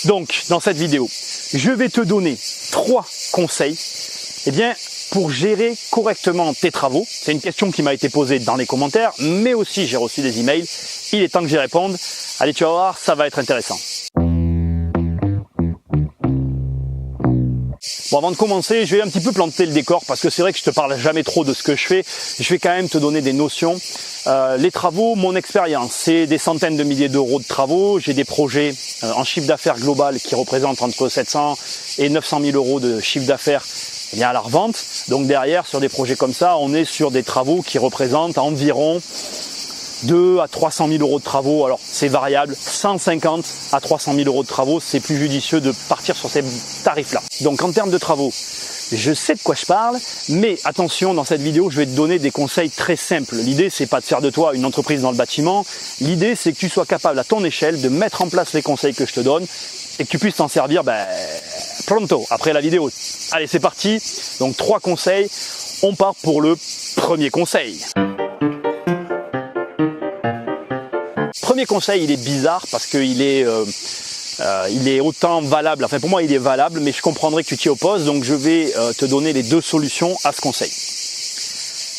Donc, dans cette vidéo, je vais te donner 3 conseils pour gérer correctement tes travaux. C'est une question qui m'a été posée dans les commentaires, mais aussi j'ai reçu des emails. Il est temps que j'y réponde. Allez, tu vas voir, ça va être intéressant. Bon, avant de commencer, je vais un petit peu planter le décor parce que c'est vrai que je te parle jamais trop de ce que je fais. Je vais quand même te donner des notions. Les travaux, mon expérience, c'est des centaines de milliers d'euros de travaux. J'ai des projets en chiffre d'affaires global qui représentent entre 700 et 900 000 euros de chiffre d'affaires à la revente. Donc derrière, sur des projets comme ça, on est sur des travaux qui représentent environ 2 à 300 000 euros de travaux. Alors c'est variable, 150 à 300 000 euros de travaux, c'est plus judicieux de partir sur ces tarifs-là. Donc en termes de travaux, je sais de quoi je parle, mais attention, dans cette vidéo, je vais te donner des conseils très simples. L'idée, c'est pas de faire de toi une entreprise dans le bâtiment. L'idée, c'est que tu sois capable à ton échelle de mettre en place les conseils que je te donne et que tu puisses t'en servir pronto, après la vidéo. Allez, c'est parti. Donc 3 conseils. On part pour le premier conseil. Premier conseil, il est bizarre parce qu'il est, il est autant valable, enfin pour moi il est valable, mais je comprendrais que tu t'y opposes, donc je vais te donner les 2 solutions à ce conseil.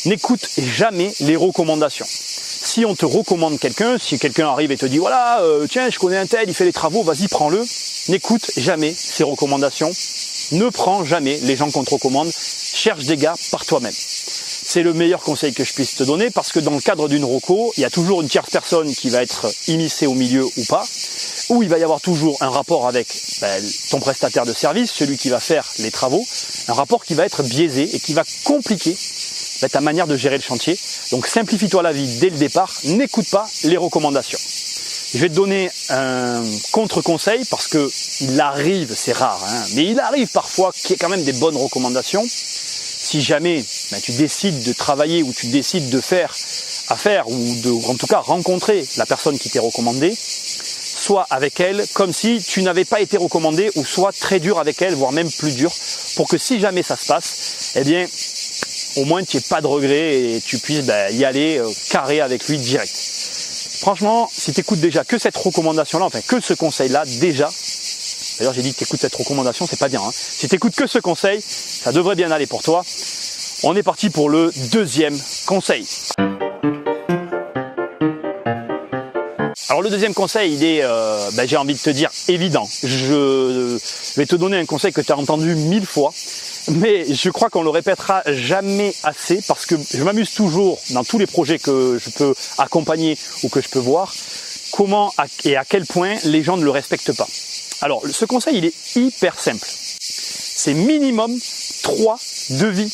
N'écoute jamais les recommandations. Si on te recommande quelqu'un, si quelqu'un arrive et te dit voilà, tiens, je connais un tel, il fait les travaux, vas-y, prends-le. N'écoute jamais ces recommandations. Ne prends jamais les gens qu'on te recommande. Cherche des gars par toi-même. C'est le meilleur conseil que je puisse te donner parce que dans le cadre d'une reco, il y a toujours une tierce personne qui va être immiscée au milieu ou pas, ou il va y avoir toujours un rapport avec ton prestataire de service, celui qui va faire les travaux, un rapport qui va être biaisé et qui va compliquer ta manière de gérer le chantier. Donc simplifie-toi la vie dès le départ, n'écoute pas les recommandations. Je vais te donner un contre-conseil parce que il arrive, c'est rare, mais il arrive parfois qu'il y ait quand même des bonnes recommandations. Si jamais tu décides de travailler ou tu décides de faire affaire ou en tout cas rencontrer la personne qui t'est recommandée, sois avec elle comme si tu n'avais pas été recommandé ou sois très dur avec elle, voire même plus dur, pour que si jamais ça se passe, au moins tu n'aies pas de regrets et tu puisses y aller carré avec lui direct. Franchement, si tu écoutes déjà que cette recommandation-là, enfin que ce conseil-là, déjà, d'ailleurs j'ai dit que tu écoutes cette recommandation, c'est pas bien. Si tu écoutes que ce conseil, ça devrait bien aller pour toi. On est parti pour le deuxième conseil. Alors le deuxième conseil, il est, j'ai envie de te dire, évident. Je vais te donner un conseil que tu as entendu 1000 fois, mais je crois qu'on le répétera jamais assez parce que je m'amuse toujours dans tous les projets que je peux accompagner ou que je peux voir, comment et à quel point les gens ne le respectent pas. Alors ce conseil, il est hyper simple. C'est minimum 3 devis.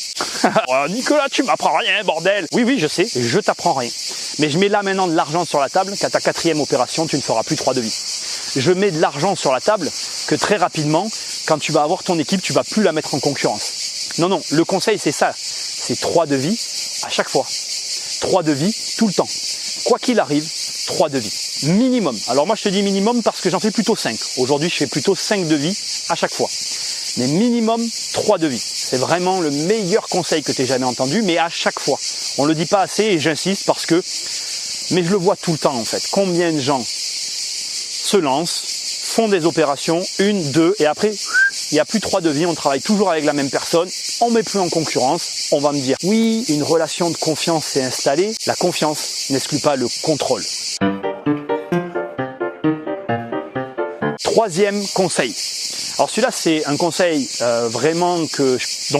Oh, Nicolas, tu m'apprends rien, bordel. Oui, je sais, je t'apprends rien. Mais je mets là maintenant de l'argent sur la table qu'à ta 4e opération, tu ne feras plus 3 devis. Je mets de l'argent sur la table que très rapidement, quand tu vas avoir ton équipe, tu ne vas plus la mettre en concurrence. Non, le conseil c'est ça. C'est 3 devis à chaque fois. 3 devis tout le temps. Quoi qu'il arrive, 3 devis. Minimum. Alors moi je te dis minimum parce que j'en fais plutôt 5. Aujourd'hui je fais plutôt 5 devis à chaque fois. Mais minimum 3 devis. C'est vraiment le meilleur conseil que tu aies jamais entendu, mais à chaque fois. On ne le dit pas assez et j'insiste parce que, mais je le vois tout le temps en fait. Combien de gens se lancent, font des opérations, 1, 2, et après, il n'y a plus 3 devis, on travaille toujours avec la même personne, on ne met plus en concurrence, on va me dire, oui, une relation de confiance s'est installée, la confiance n'exclut pas le contrôle. 3e conseil. Alors celui-là, c'est un conseil vraiment dont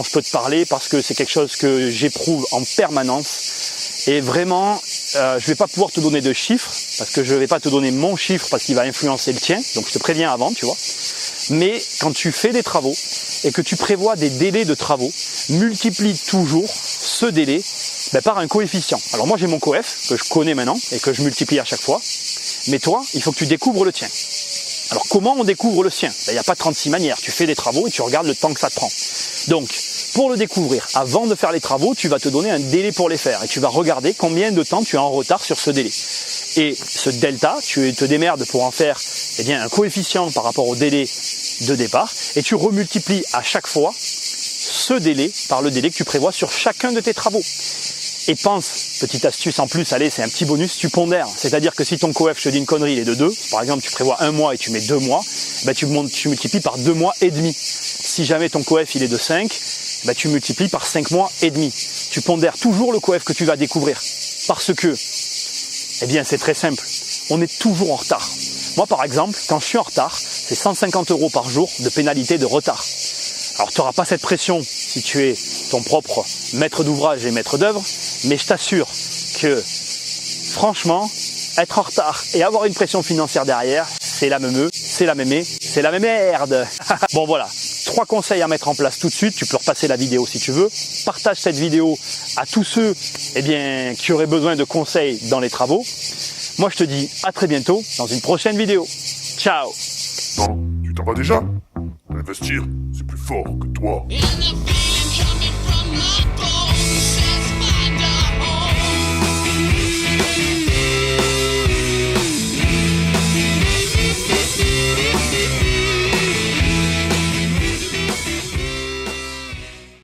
je peux te parler parce que c'est quelque chose que j'éprouve en permanence. Et vraiment, je ne vais pas pouvoir te donner de chiffres parce que je ne vais pas te donner mon chiffre parce qu'il va influencer le tien. Donc je te préviens avant, tu vois. Mais quand tu fais des travaux et que tu prévois des délais de travaux, multiplie toujours ce délai par un coefficient. Alors moi j'ai mon coef que je connais maintenant et que je multiplie à chaque fois. Mais toi, il faut que tu découvres le tien. Alors comment on découvre le sien? Il n'y a pas 36 manières, tu fais des travaux et tu regardes le temps que ça te prend. Donc pour le découvrir, avant de faire les travaux, tu vas te donner un délai pour les faire et tu vas regarder combien de temps tu es en retard sur ce délai. Et ce delta, tu te démerdes pour en faire un coefficient par rapport au délai de départ et tu remultiplies à chaque fois ce délai par le délai que tu prévois sur chacun de tes travaux. Et pense, petite astuce en plus, allez, c'est un petit bonus, tu pondères. C'est-à-dire que si ton coef, je te dis une connerie, il est de 2, par exemple tu prévois 1 mois et tu mets 2 mois, tu multiplies par 2 mois et demi. Si jamais ton coef il est de 5, tu multiplies par 5 mois et demi. Tu pondères toujours le coef que tu vas découvrir. Parce que, c'est très simple, on est toujours en retard. Moi par exemple, quand je suis en retard, c'est 150 € par jour de pénalité de retard. Alors tu n'auras pas cette pression si tu es ton propre maître d'ouvrage et maître d'œuvre, mais je t'assure que franchement, être en retard et avoir une pression financière derrière, c'est la meumeux, c'est la mémé, c'est la merde. Bon voilà, 3 conseils à mettre en place tout de suite, tu peux repasser la vidéo si tu veux. Partage cette vidéo à tous ceux qui auraient besoin de conseils dans les travaux. Moi je te dis à très bientôt dans une prochaine vidéo. Ciao. Non, tu t'en vas déjà? Investir, c'est plus fort que toi.